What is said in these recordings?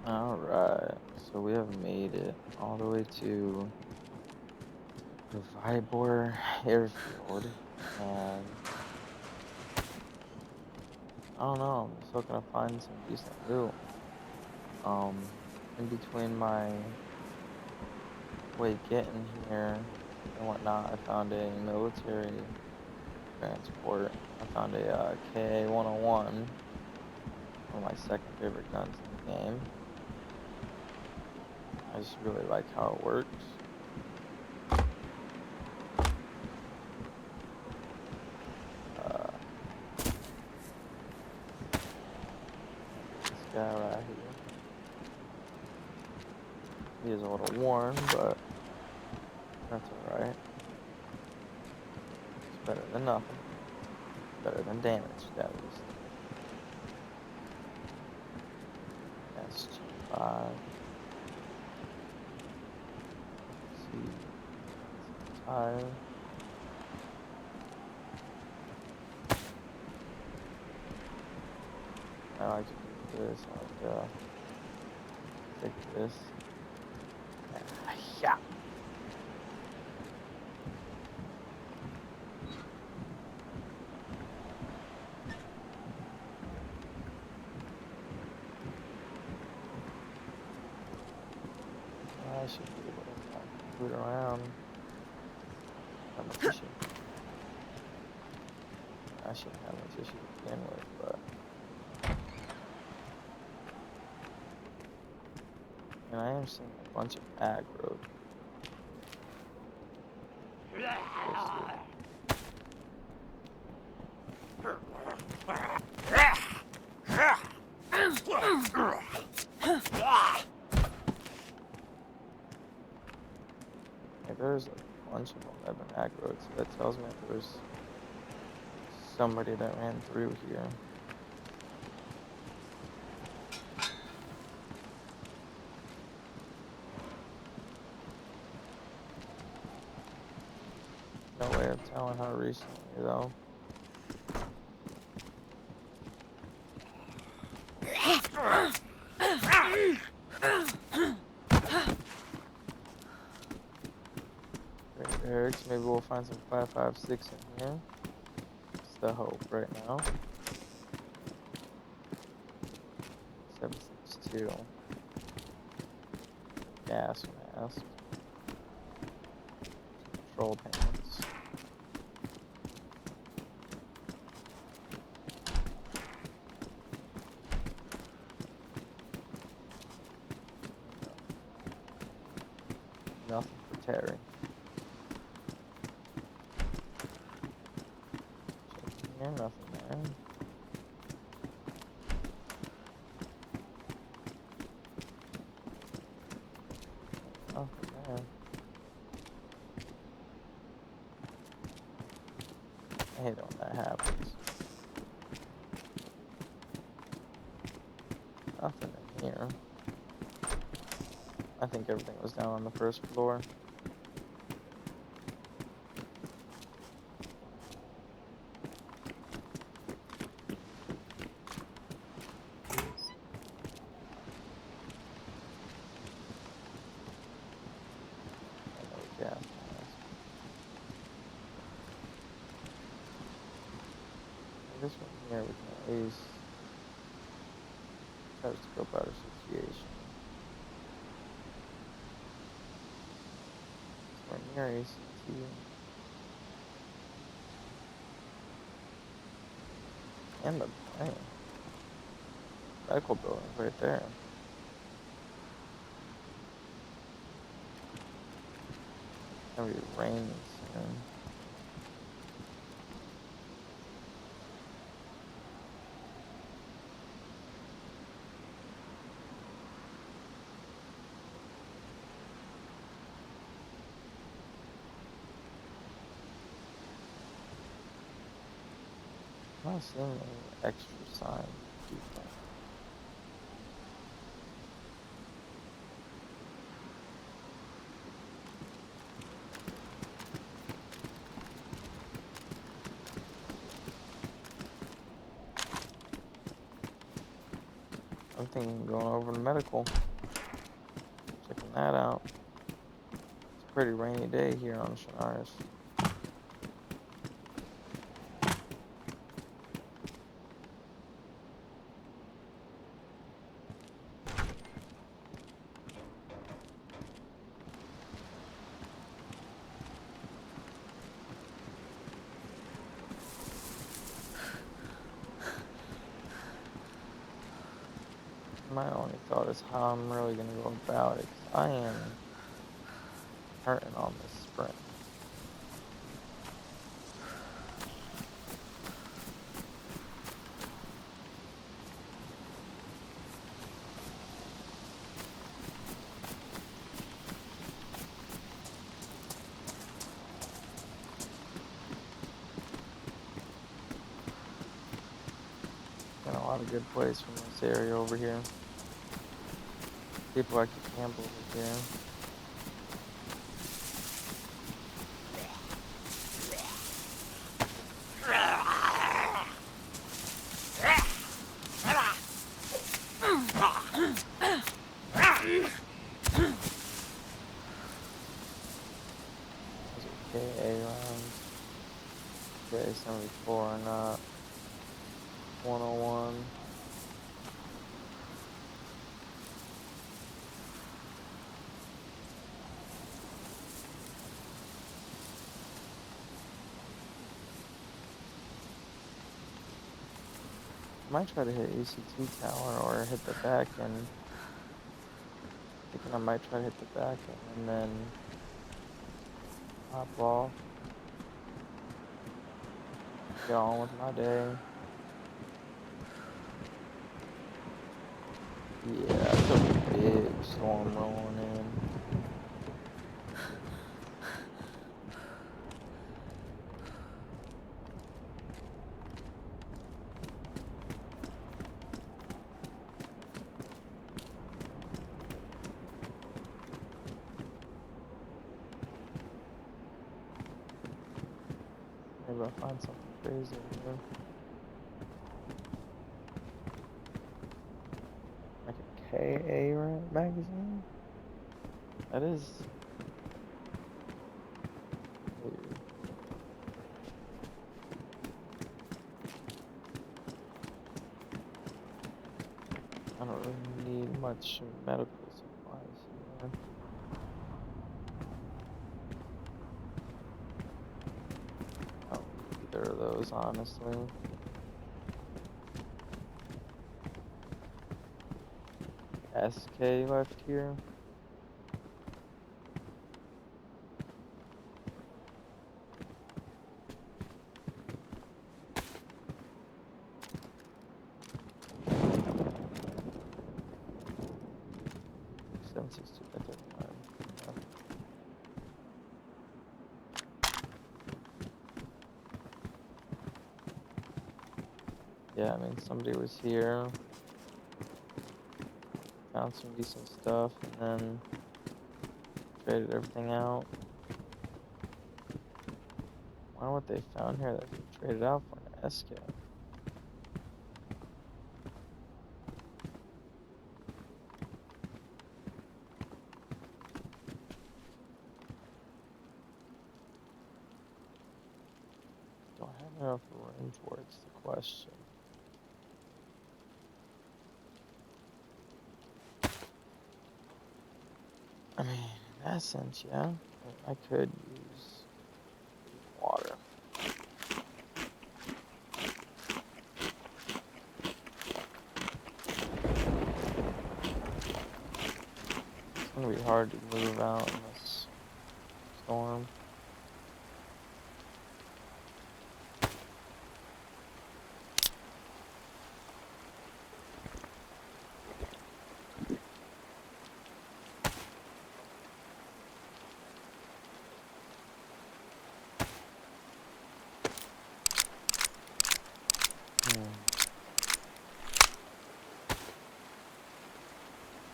Alright, so we have made it all the way to the Vybor Airfield, and I don't know, I'm still gonna find some decent loot. In between my way getting here and whatnot, I found a military transport. I found a KA-101, one of my second favorite guns in the game. I just really like how it works. Uh, get this guy right here. He is a little worn, but that's alright. It's better than nothing. Better than damaged, at least. SG5. See. Tire. I like to do this. I like to take this. Yeah. I should be able to find food around. Not much issue. I shouldn't have much issue to begin with, but and I am seeing a bunch of aggro. Close to it. Like, there's a bunch of them that have been aggroed, so that tells me that there's somebody that ran through here. No way of telling how recently, though. Great barracks. Maybe we'll find some 5.56 in here. It's the hope right now. 7.62. Gas mask. Control pants. Nothing for Terry. Checking here, nothing there. Nothing there. I hate it when that happens. Nothing in here. I think everything was down on the first floor. Another gas mask. This one here we can at least try to scope out our situation. So we're near ACT. And the plane. Medical building's right there. It's gonna be raining soon. I'm not seeing any extra signs of people. I'm thinking going over to medical, checking that out. It's a pretty rainy day here on Chinaris. My only thought is how I'm really gonna go about it, 'cause I am hurting on this sprint. Got a lot of good plays from this area over here. People like to camp over here. Those are KA rounds. K74 or not. 101. I might try to hit ECT tower or hit the back end. Thinking I might try to hit the back end and then hop off. Get on with my day. Yeah, that's a big storm rolling in. Maybe I'll find something crazy over here. Like a KA magazine? That is weird. I don't really need much medical supplies here. I don't need either of those, honestly. SK left here. Yeah, I mean, somebody was here, found some decent stuff, and then traded everything out. I wonder what they found here that they traded out for an SK. Don't have enough room for it's the question. I mean, in that sense, yeah, I could use water. It's gonna be hard to move out in this storm.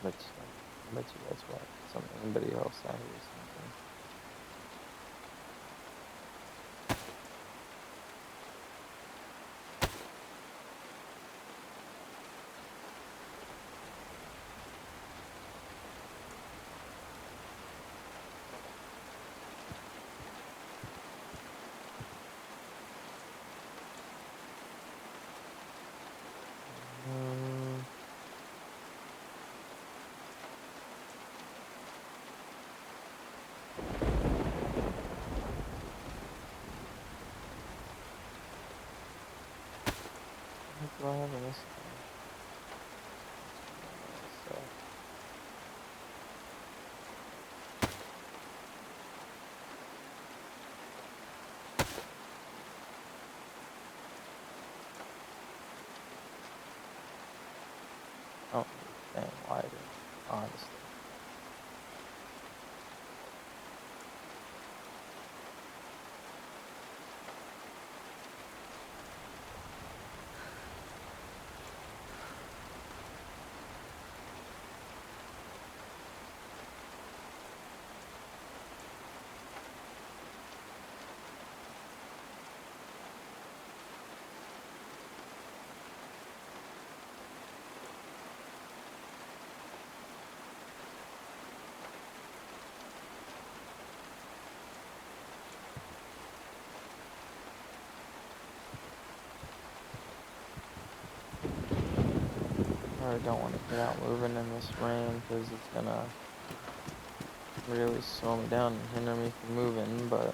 But I bet you that's what somebody else out here or something. do I have in this thing? So, I don't need a thing wider, honestly. I really don't want to get out moving in this rain because it's gonna really slow me down and hinder me from moving, but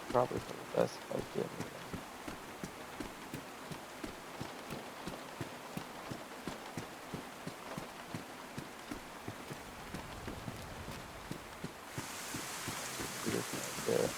probably for the best if I get moving. Do this right there.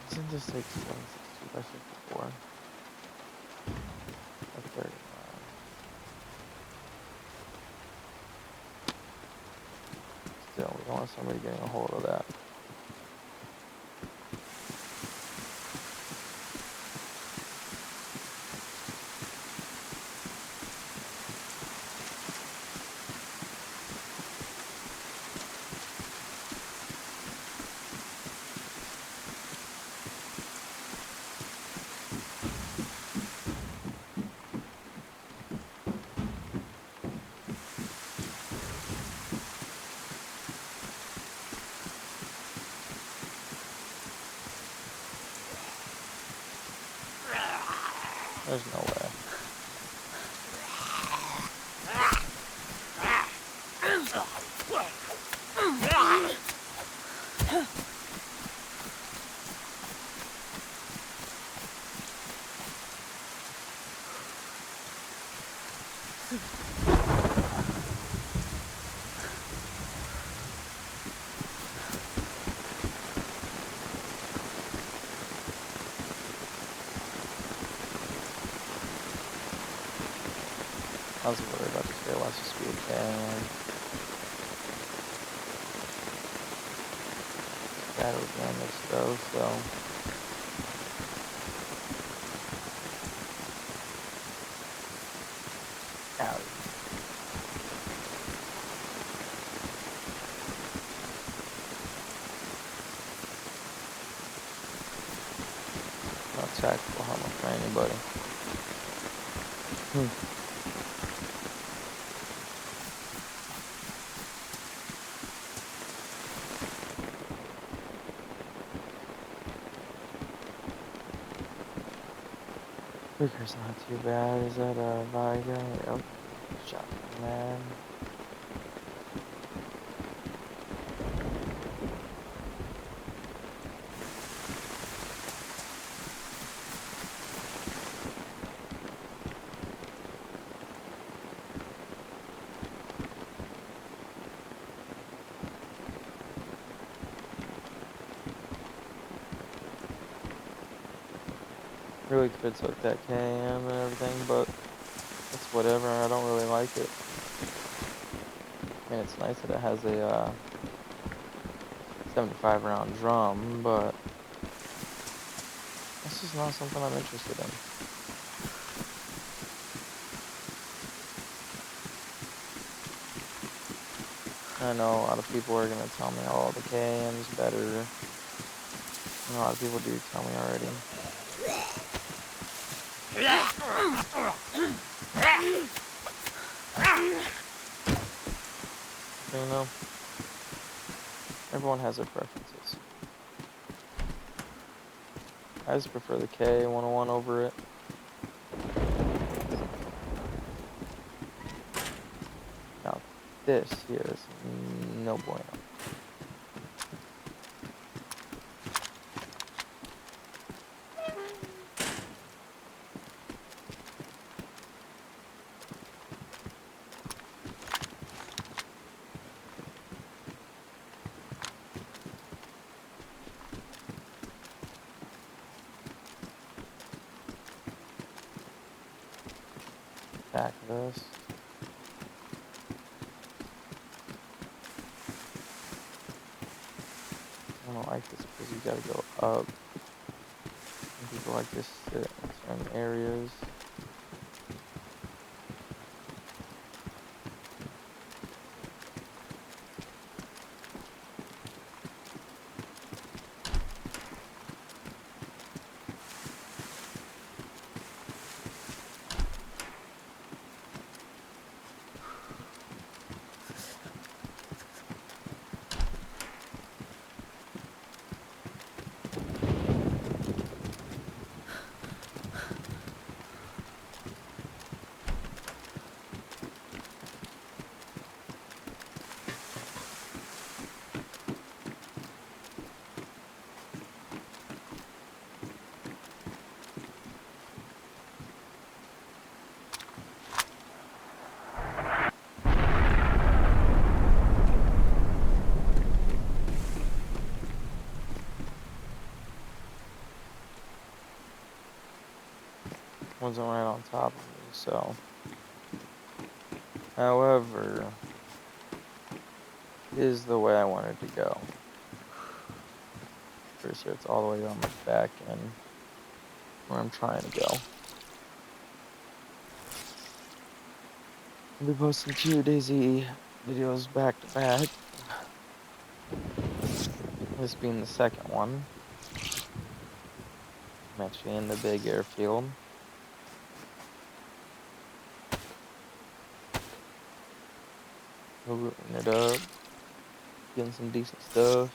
Doesn't this take 762 by 54? Or 39? Still, we don't want somebody getting a hold of that. There's no way. I was worried about this guy wants to speed and battery damage though, so ouch. Not tactical harm for anybody. Bigger's not too bad. Is that a Vybor? Yep. Shotgun man. Really could took that KM and everything, but it's whatever. I don't really like it. I mean, it's nice that it has a 75 round drum, but This is not something I'm interested in. I know a lot of people are gonna tell me, oh, the KM's better. And a lot of people do tell me already. You know, everyone has their preferences. I just prefer the K101 over it. Now, this here is no bueno. Back this. I don't like this because you gotta go up. And people like this sit in certain areas. Wasn't right on top of me, so. However, is the way I wanted to go. Pretty sure it's all the way on the back end where I'm trying to go. I'll be posting 2 DayZ videos back to back. This being the second one. I'm actually in the big airfield. Rooting it up. Getting some decent stuff.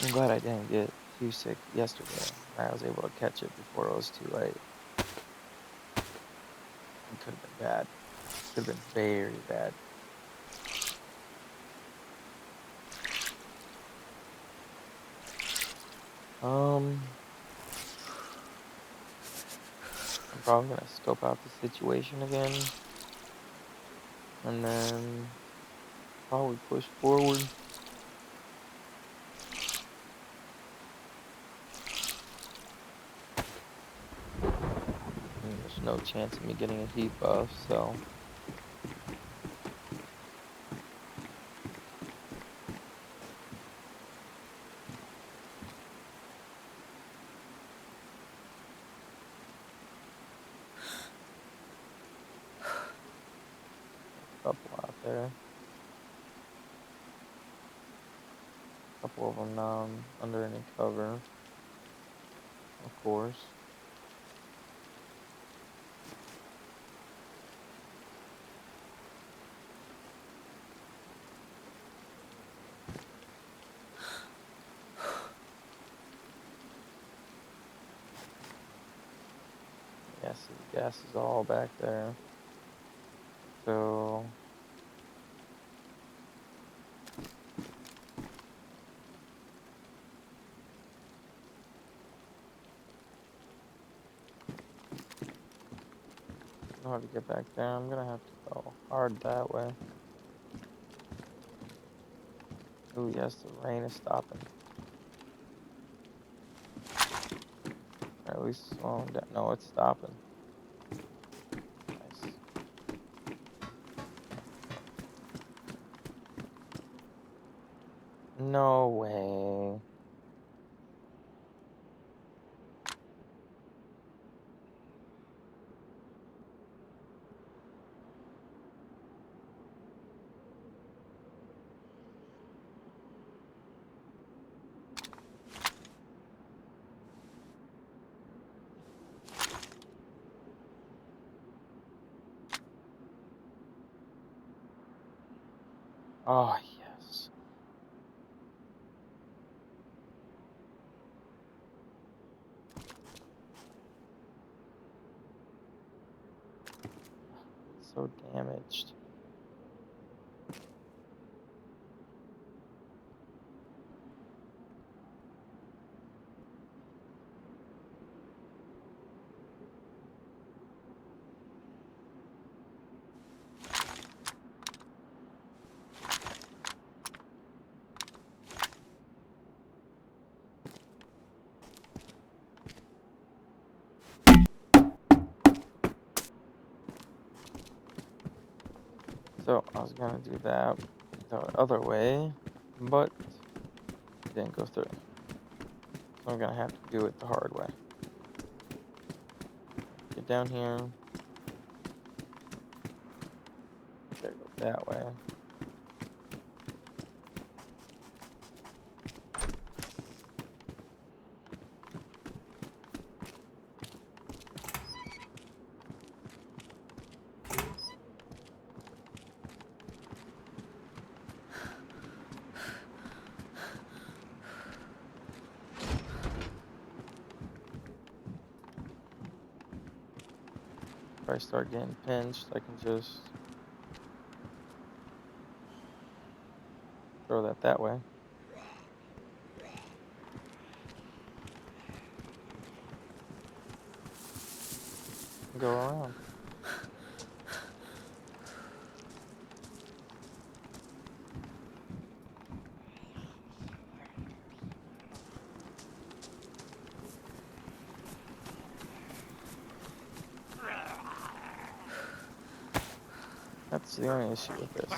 I'm glad I didn't get too sick yesterday. I was able to catch it before it was too late. It could have been bad. Could have been very bad. I'm probably gonna scope out the situation again. And then probably push forward. And there's no chance of me getting a heat buff, so. Couple out there. Couple of them down under any cover, of course. Yes, the gas is all back there. So. I don't know how to get back there. I'm gonna have to go hard that way. Ooh, yes, the rain is stopping. Or at least slowing down. No, it's stopping. Nice. No way. Oh, yes. So damaged. So I was gonna do that the other way, but it didn't go through. So I'm gonna have to do it the hard way. Get down here. There, go that way. If I start getting pinched, I can just throw that way. And go around. That's the only issue with this.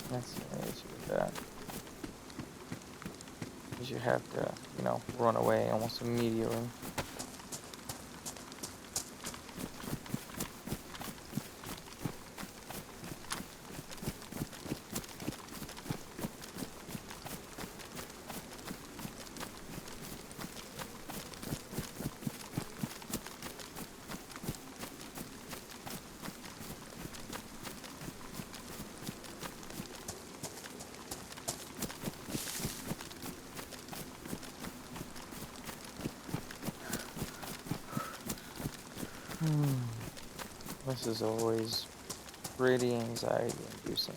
That's the only issue with that. Because you have to, run away almost immediately. This is always pretty anxiety inducing.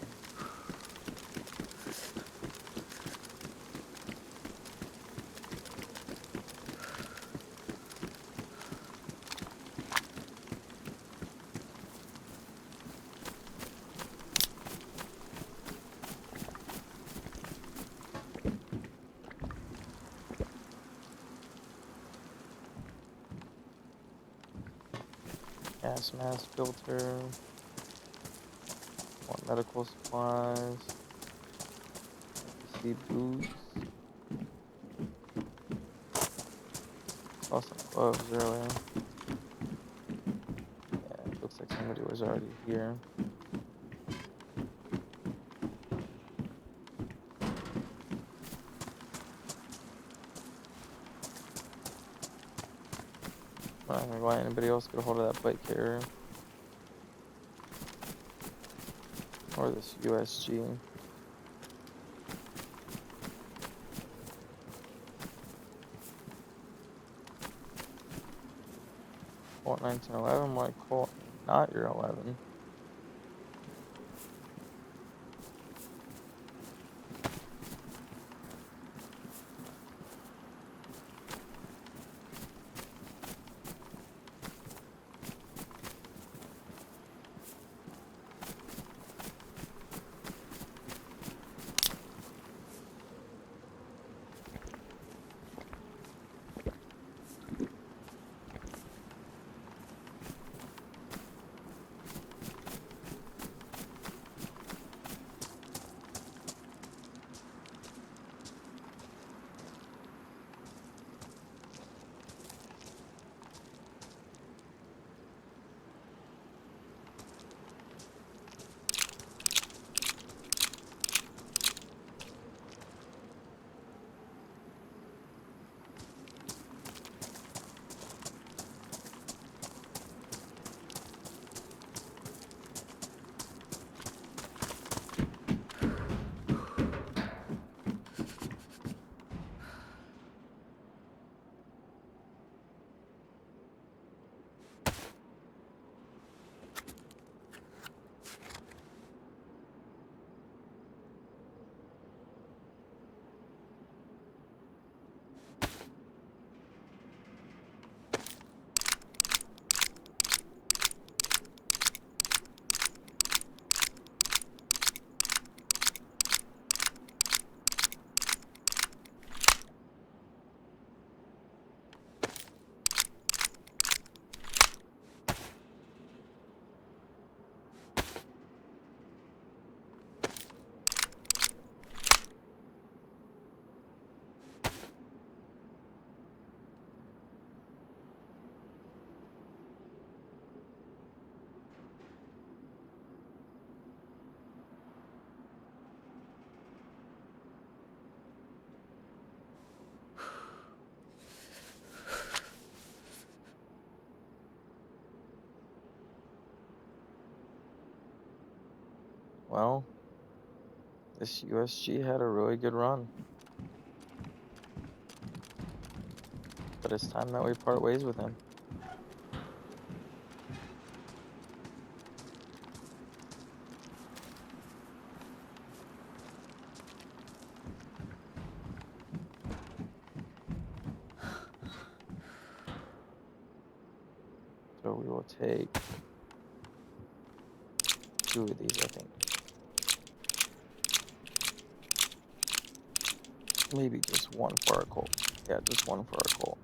Gas mask filter. More medical supplies. See boots. Saw some gloves earlier. Yeah, it looks like somebody was already here. I don't know why anybody else get a hold of that bike carrier. Or this USG. Colt 1911, like Colt, not your 11. Well, this USG had a really good run. But it's time that we part ways with him. So we will take 2 of these, I think. Maybe just 1 for our Colt. Yeah, just 1 for our Colt.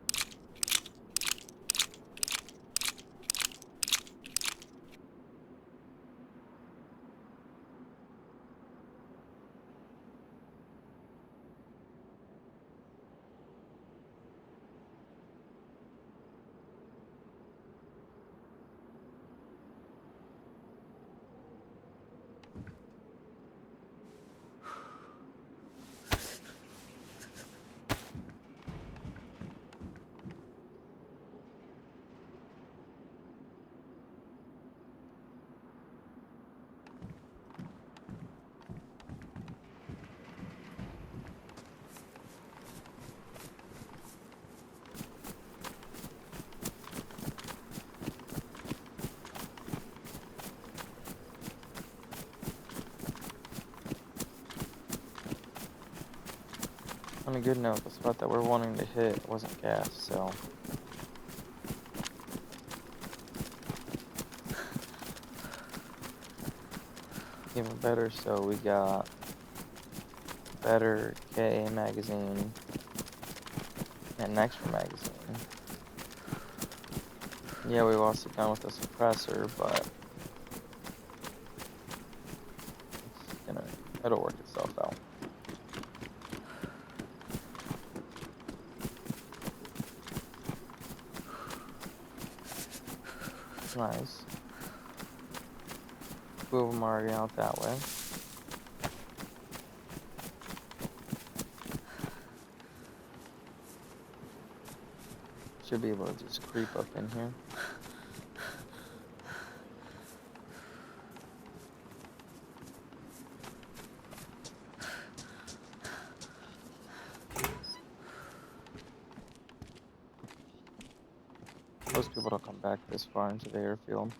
On a good note, the spot that we're wanting to hit wasn't gas, so even better. So we got better KA magazine and an extra magazine. Yeah, we lost the gun with the suppressor, but it'll work itself out. Nice. 2 of them already out that way. Should be able to just creep up in here. Most people don't come back this far into the airfield.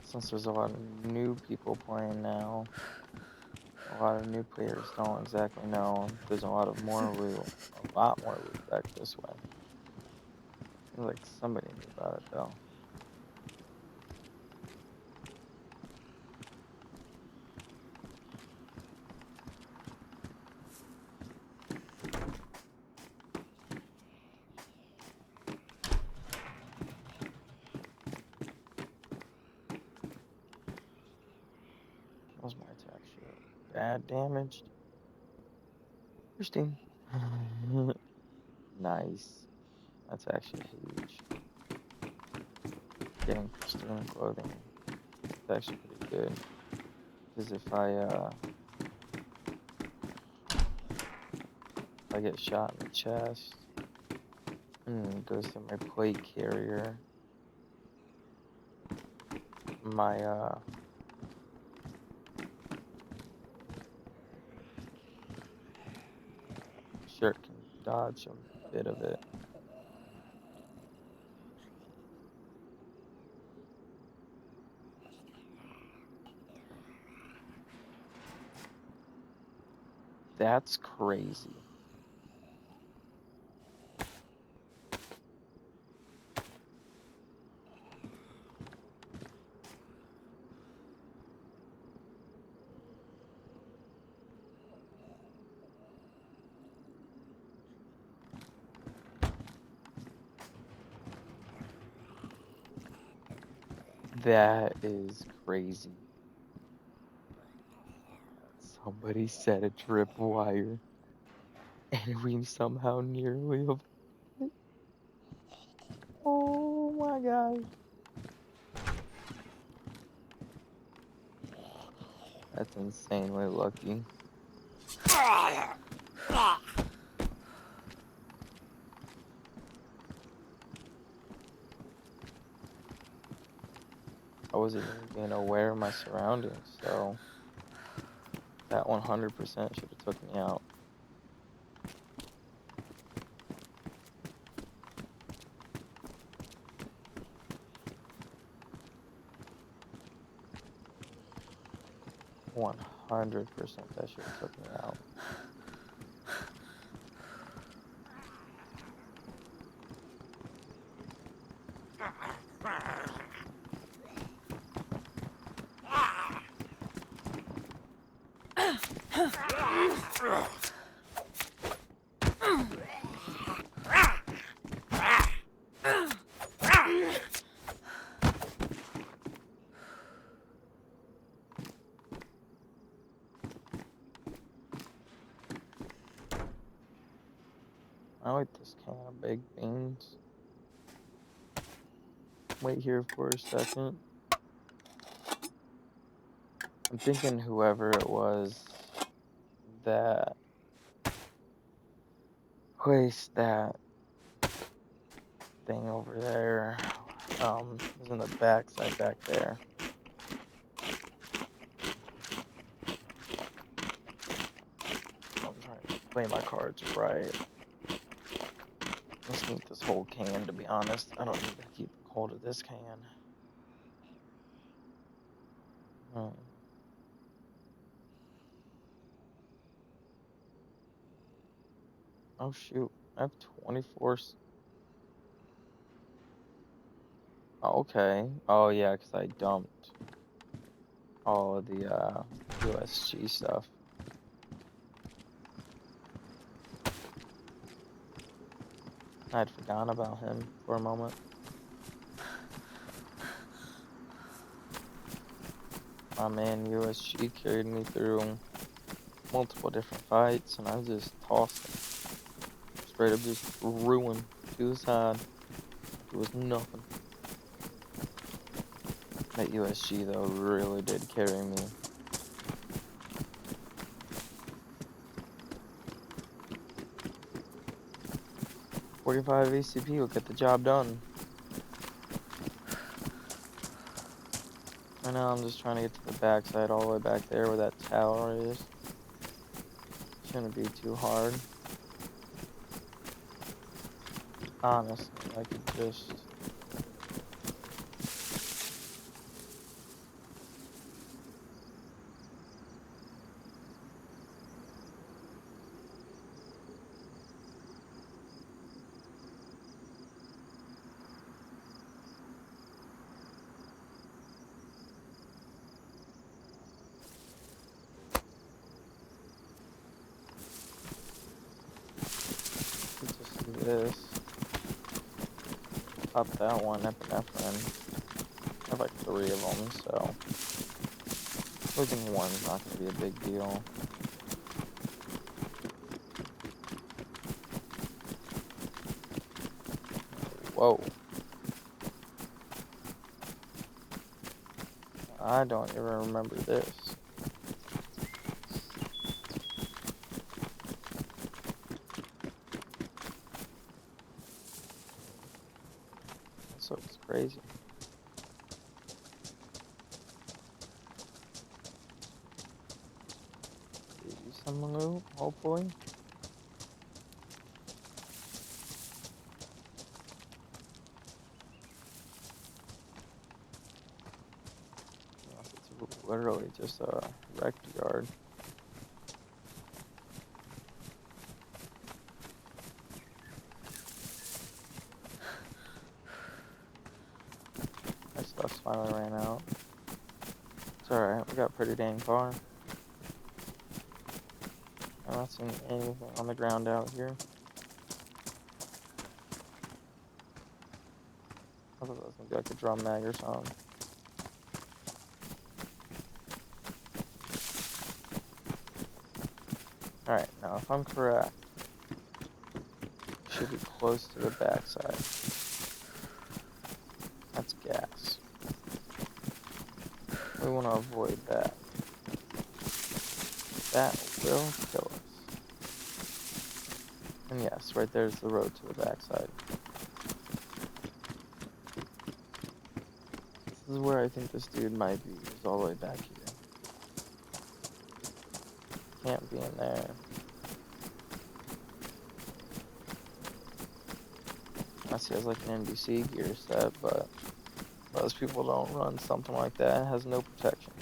Since there's a lot of new people playing now, a lot of new players don't exactly know. There's a lot more loot back this way. Feels like somebody knew about it though. What was my attack shield? Bad damaged. Interesting. Nice. That's actually huge. Getting pristine clothing. It's actually pretty good. Because if I get shot in the chest and it goes to my plate carrier, my shirt can dodge a bit of it. That's crazy. That is crazy. Somebody set a tripwire, and we somehow nearly avoided it. Oh my gosh. That's insanely lucky. I wasn't even being aware of my surroundings, so that 100% should have took me out. One 100% that should have took me out. I like this can of baked beans. Wait here for a second. I'm thinking whoever it was that placed that thing over there was in the backside back there. I'm trying to play my cards right. Let's keep this whole can, to be honest. I don't need to keep hold of this can. Oh shoot, I have 24. Oh, okay. Oh yeah, because I dumped all of the USG stuff. I'd forgotten about him for a moment. My man USG carried me through multiple different fights, and I just tossed him. Straight up just ruined to the side. It was nothing. That USG, though, really did carry me. .45 ACP will get the job done. Right now, I'm just trying to get to the backside, all the way back there where that tower is. Shouldn't be too hard. Honestly, I could just... do this. Pop that one, epinephrine. I have like 3 of them, so losing one's not going to be a big deal. Whoa. I don't even remember this. So it's crazy. Use some loot, hopefully. It's literally just a wrecked yard. My stuff's finally ran out. It's alright, we got pretty dang far. I'm not seeing anything on the ground out here. I thought that was gonna be like a drum mag or something. Alright, now if I'm correct, should be close to the backside. That's gas. We want to avoid that. That will kill us. And yes, right there's the road to the backside. This is where I think this dude might be, is all the way back here. Can't be in there. Unless he has like an NBC gear set, but most people don't run something like that. It has no protection.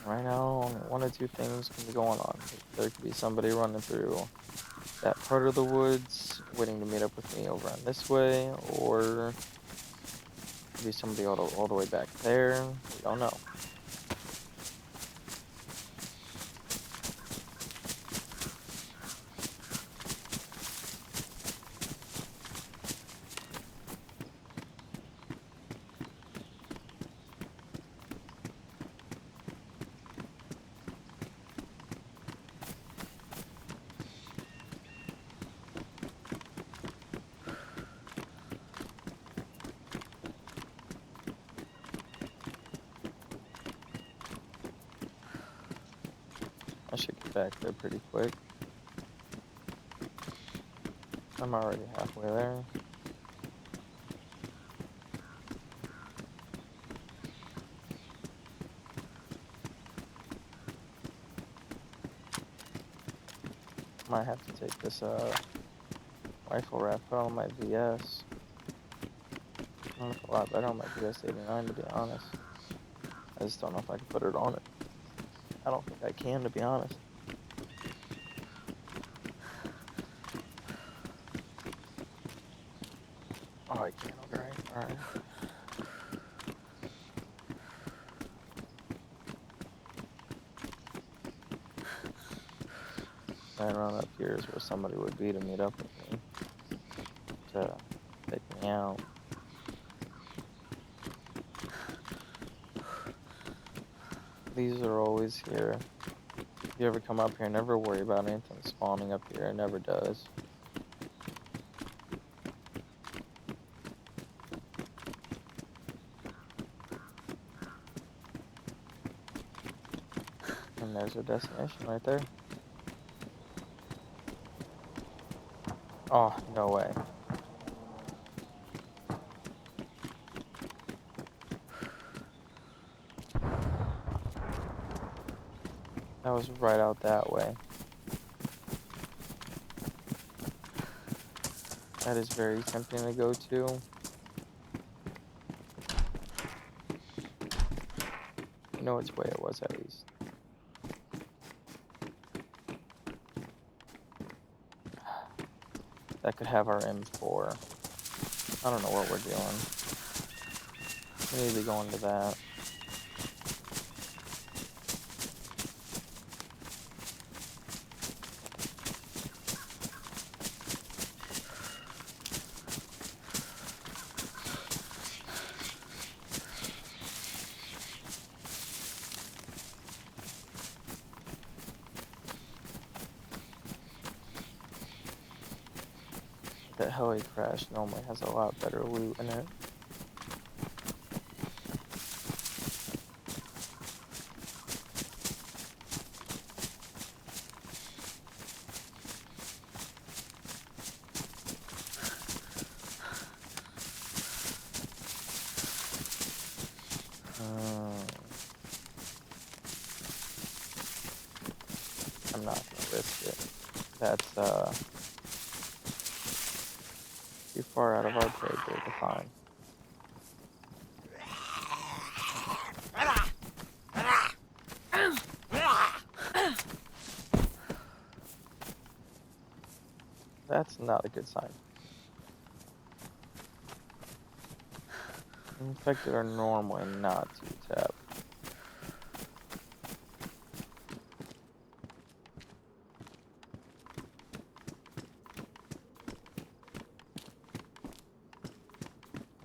Right now, one of two things can be going on. There could be somebody running through that part of the woods, waiting to meet up with me over on this way, or could be somebody all the way back there. We don't know. I should get back there pretty quick. I'm already halfway there. Might have to take this rifle wrap out on my VS. I look a lot better on my VS 89 to be honest. I just don't know if I can put it on it. I don't think I can, to be honest. Oh, I can, alright. Right around up here is where somebody would be to meet up with me, to take me out. These are always here. If you ever come up here, never worry about anything spawning up here. It never does. And there's our destination right there. Oh, no way. That was right out that way. That is very tempting to go to. You know which way it was at least. That could have our M4. I don't know what we're doing. We need to go into that. That heli crash normally has a lot better loot in it. I'm not gonna risk it. That's too far out of our pay grade to find. That's not a good sign. Infected are normally not too tapped.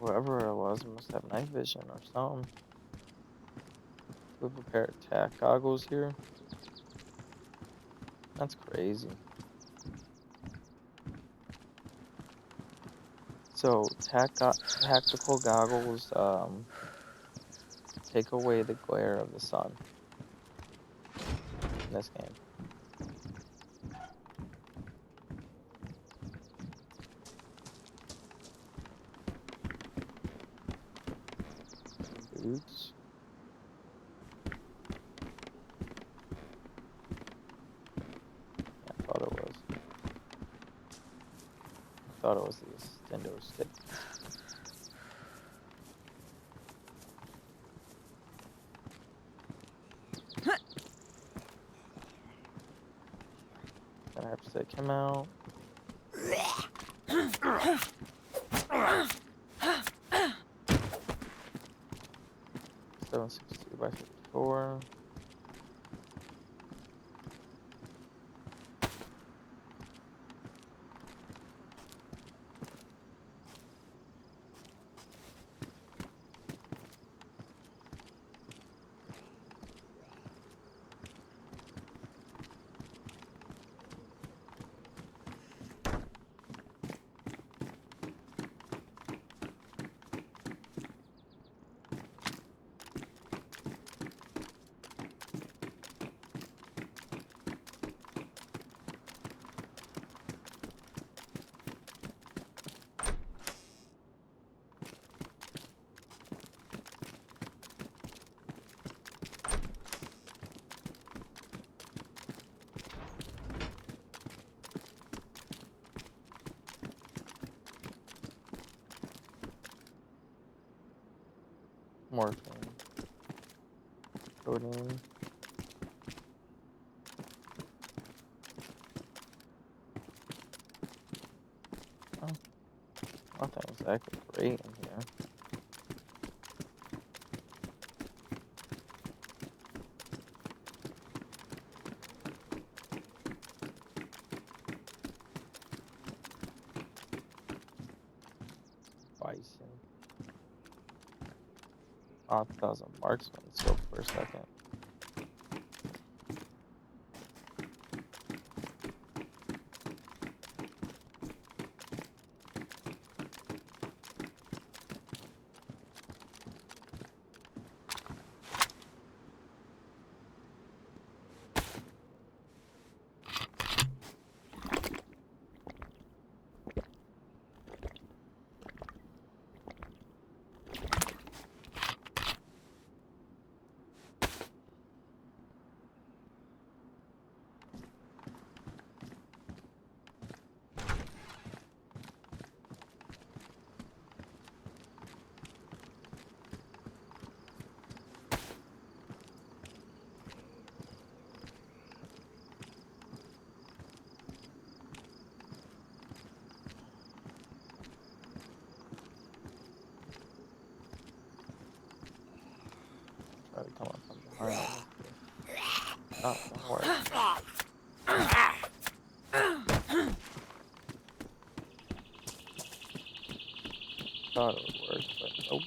Whoever it was must have night vision or something. We have a pair of tack goggles here. That's crazy. So tactical goggles take away the glare of the sun in this game. Boots. I thought it was. I thought it was the extendo stick. Gonna have to take him out. 762 by 54. Morphine. Codeine. Oh, nothing exactly great in here. Bison. Oh, I thought that was a marksman scope for a second. Try to come up from behind. Oh, that worked. Thought it would work, but nope.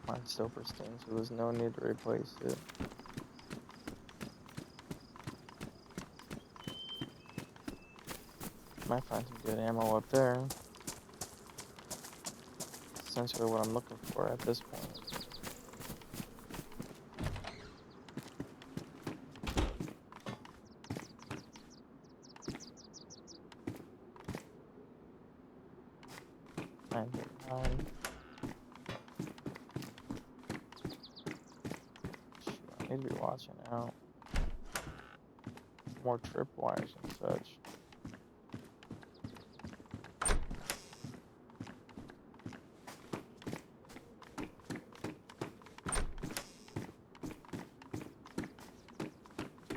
Mine's still pristine, so there's no need to replace it. Might find some good ammo up there. Essentially what I'm looking for at this point. I need to be watching out. More tripwires and such.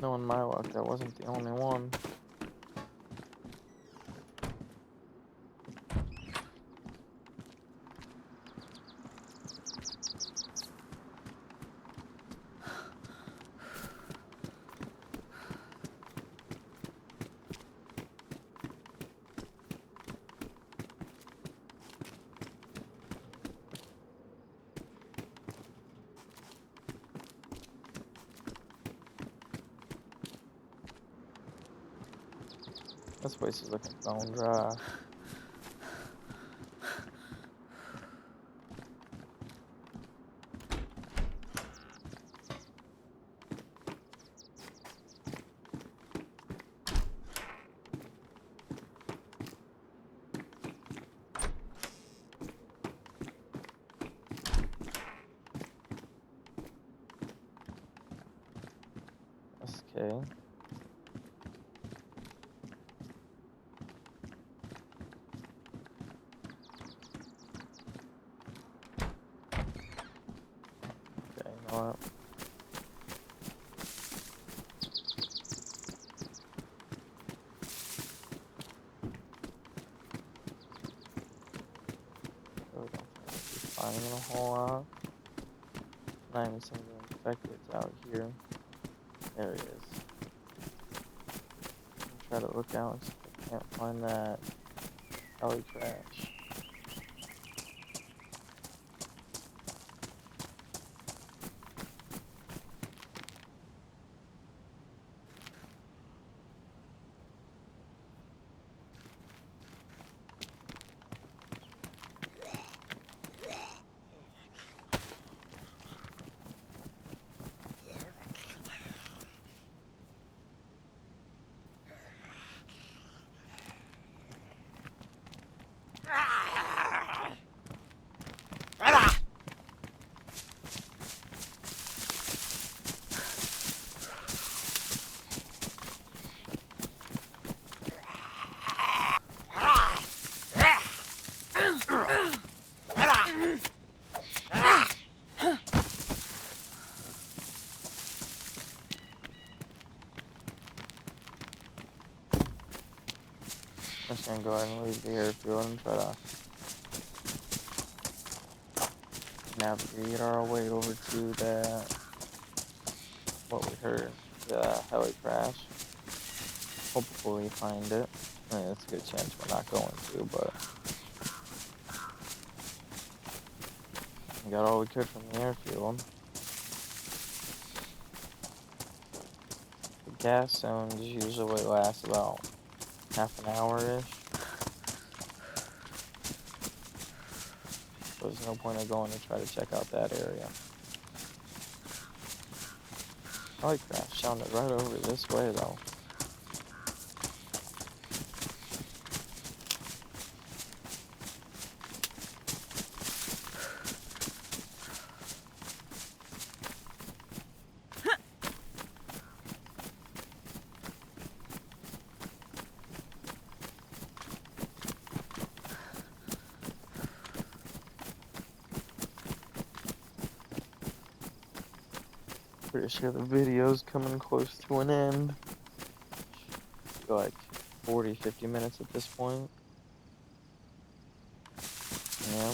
Knowing my luck, that wasn't the only one. This place is looking bone dry. Okay. Okay, you know what? Really don't think I should be finding a whole lot. Not even some of the infecteds out here. There he is. Try to look out and see if I can't find that heli crash. I'm just gonna go ahead and leave the airfield and try to navigate our way over to that, what we heard, the heli crash. Hopefully find it. I mean, it's a good chance we're not going to, but we got all we could from the airfield. The gas zones usually last about half an hour-ish. So there's no point in going to try to check out that area. Heli crash sounded right over this way though. Pretty sure the video's coming close to an end. Like 40-50 minutes at this point. Yeah.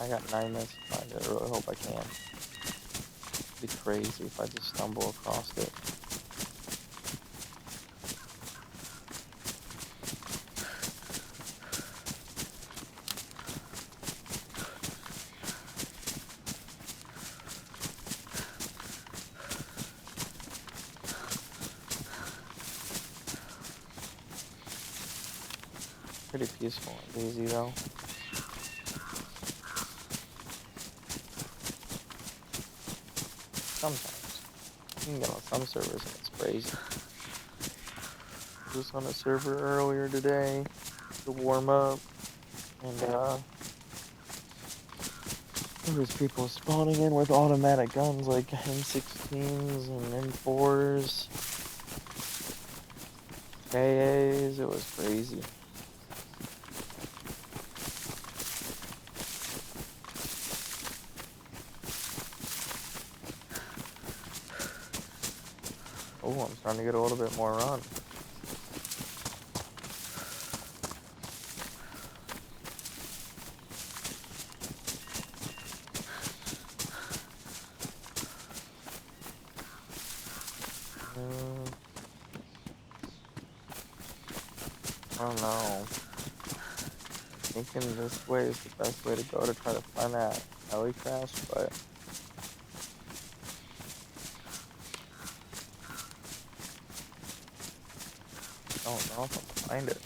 I got 9 minutes to find it. I really hope I can. It'd be crazy if I just stumble across it. Pretty peaceful and easy though. Sometimes. You can get on some servers and it's crazy. I was on a server earlier today to warm up, and there was people spawning in with automatic guns like M16s and M4s, KAs. It was crazy. Oh, I'm starting to get a little bit more run. I don't know. Thinking this way is the best way to go to try to find that heli crash, but don't know if I'll find it.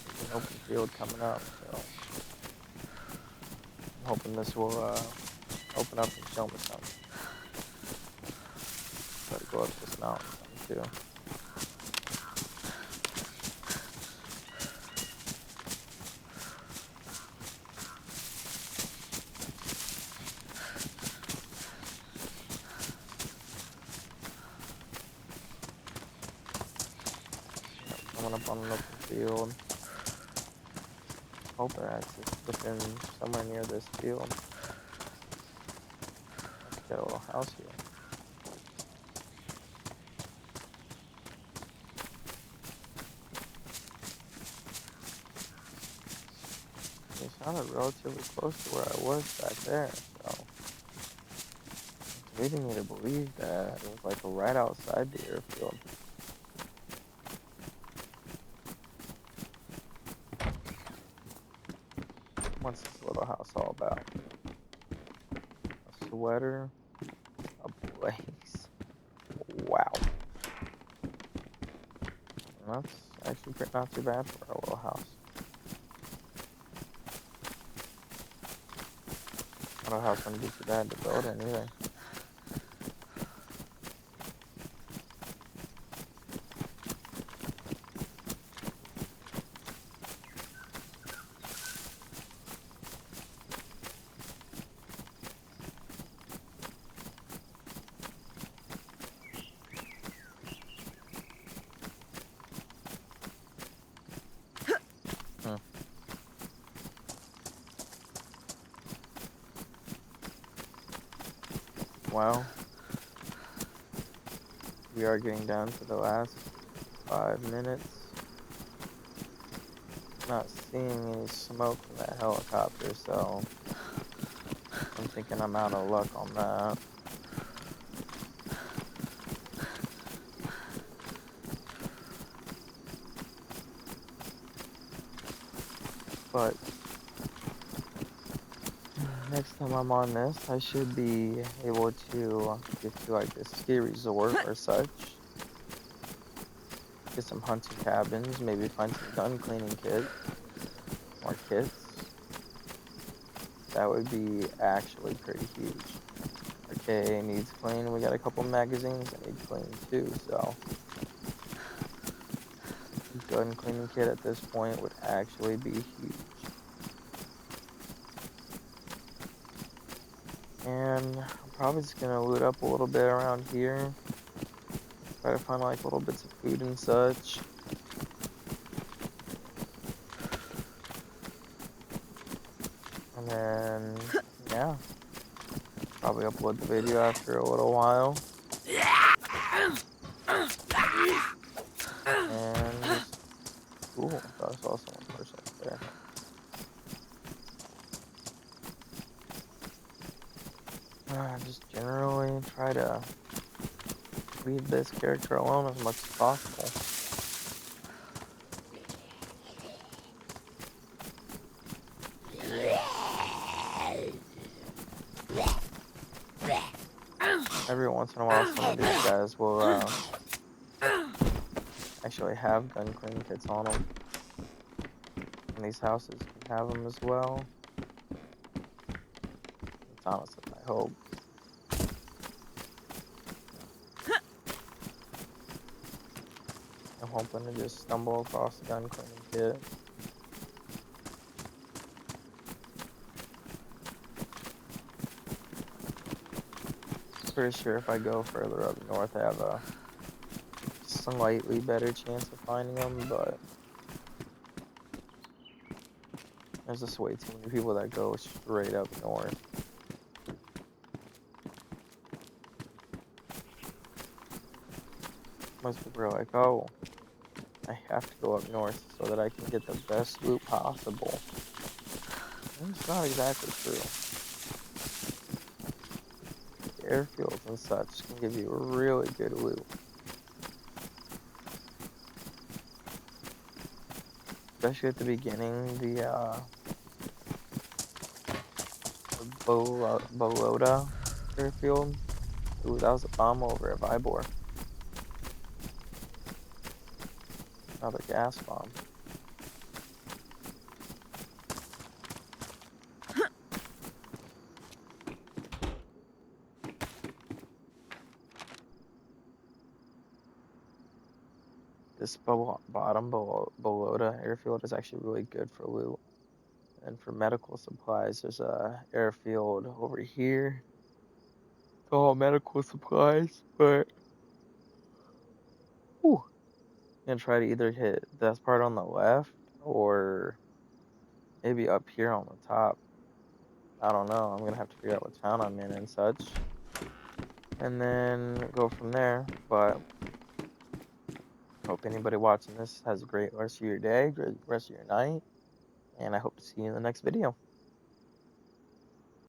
There's an open field coming up, so I'm hoping this will open up and show me something. Try to go up this mountain some too. Coming up on an open field. Hoping that's just within somewhere near this field. Let's get a little house here. It sounded relatively close to where I was back there, so it's leading me to believe that it was like right outside the airfield. What's this little house all about? A sweater, a blaze. Wow. That's actually not too bad for a little house. I don't know how it's gonna be too bad to build in either. Well, we are getting down to the last 5 minutes. Not seeing any smoke from that helicopter, so I'm thinking I'm out of luck on that. But next time I'm on this, I should be able to get to like a ski resort or such. Get some hunting cabins, maybe find some gun cleaning kits or kits. That would be actually pretty huge. Okay, needs clean. We got a couple magazines that need clean too, so gun cleaning kit at this point would actually be huge. And I'm probably just gonna loot up a little bit around here. Try to find like little bits of food and such. And then, yeah. Probably upload the video after a little while. And just, ooh, I thought I saw someone push up there. Just generally try to leave this character alone as much as possible. Every once in a while, some of these guys will actually have gun cleaning kits on them. And these houses can have them as well. It's honestly my hope. I'm hoping to just stumble across a gun cleaning kit. Pretty sure if I go further up north, I have a slightly better chance of finding them, but there's just way too many people that go straight up north. Most people are like, oh, I have to go up north so that I can get the best loot possible. And it's not exactly true. Airfields and such can give you really good loot. Especially at the beginning, the Bolota Airfield. Ooh, that was a bomb over at Vybor. Another gas bomb. This Bolota Airfield is actually really good for loot. And for medical supplies, there's a airfield over here. It's all medical supplies, but ooh, I'm gonna try to either hit this part on the left or maybe up here on the top. I don't know. I'm gonna have to figure out what town I'm in and such, and then go from there. But hope anybody watching this has a great rest of your day, great rest of your night, and I hope to see you in the next video.